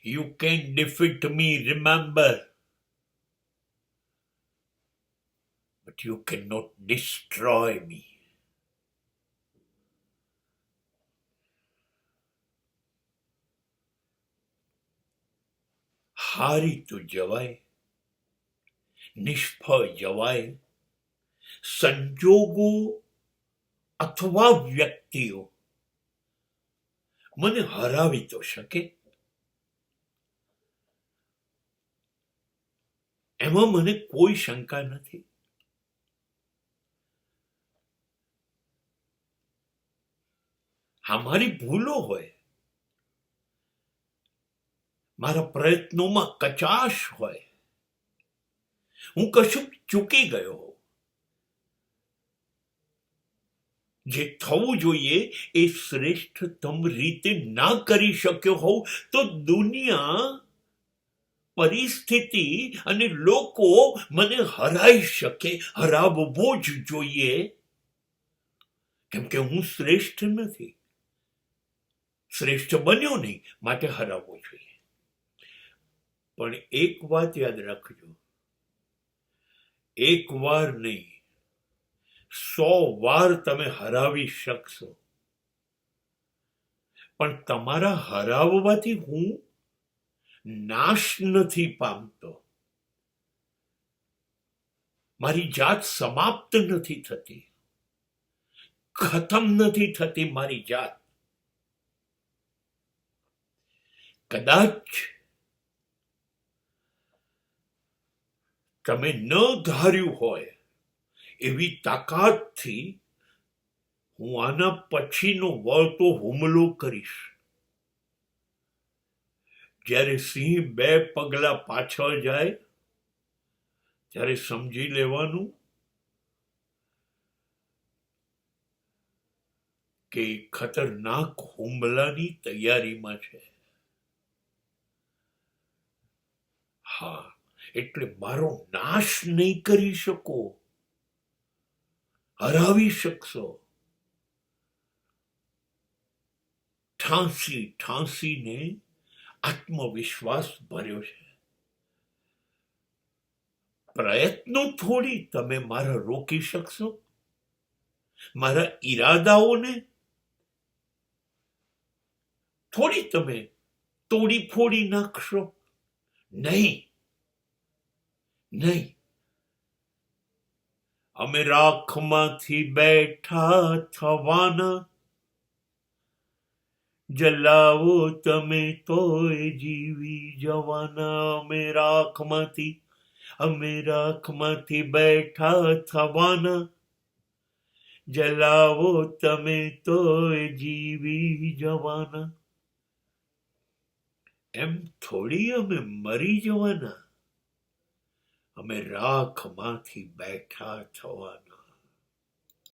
You can defeat me, remember. But you cannot destroy me. હારી તો જવાય, નિષ્ફળ જવાય. સંજોગો અથવા વ્યક્તિઓ મને હરાવી તો શકે, એમાં મને કોઈ શંકા નથી. હા, મારી ભૂલો હોય, મારા પ્રયત્નોમાં કચાશ હોય, હું કશુંક ચૂકી ગયો હોઉં. જે થવું જોઈએ એ શ્રેષ્ઠતમ રીતે ના કરી શક્યો હોઉં તો દુનિયા, પરિસ્થિતિ અને લોકો મને હરાઈ શકે, હરાવવો જ જોઈએ, કેમ કે હું શ્રેષ્ઠ નથી, શ્રેષ્ઠ બન્યો નહીં, માટે હરાવવો જોઈએ. પણ એક વાત યાદ રાખજો, એક વાર નહીં, 100 વાર તમે હરાવી શકશો, પણ તમારા હરાવવાથી હું નાશ નથી પામતો, મારી જાત સમાપ્ત નથી થતી, ખતમ નથી થતી મારી જાત. કદાચ તમે ન ધાર્યું હોય એવી તાકાતથી હું આના પછીનો વળતો હુમલો કરીશ. જ્યારે સિંહ 2 પગલા પાછળ જાય ત્યારે સમજી લેવાનું કે ખતરનાક હુમલાની તૈયારીમાં છે. હા, એટલે મારો નાશ નહીં કરી શકો, હરાવી શકશો. ઠાંસી ઠાંસીને આત્મવિશ્વાસ ભર્યો છે. પ્રયત્નો થોડી તમે મારા રોકી શકશો, મારા ઈરાદાઓને થોડી તમે તોડી ફોડી નાખશો. નહીં, નહીં. અમે રાખમાંથી બેઠા થવાના, જલાવો તમે તોય જીવી જવાના. અમે રાખમાંથી બેઠા થવાના, જલાવો તમે તોય જીવી જવાના. એમ થોડી અમે મરી જવાના, અમે રાખમાંથી બેઠા થવાના.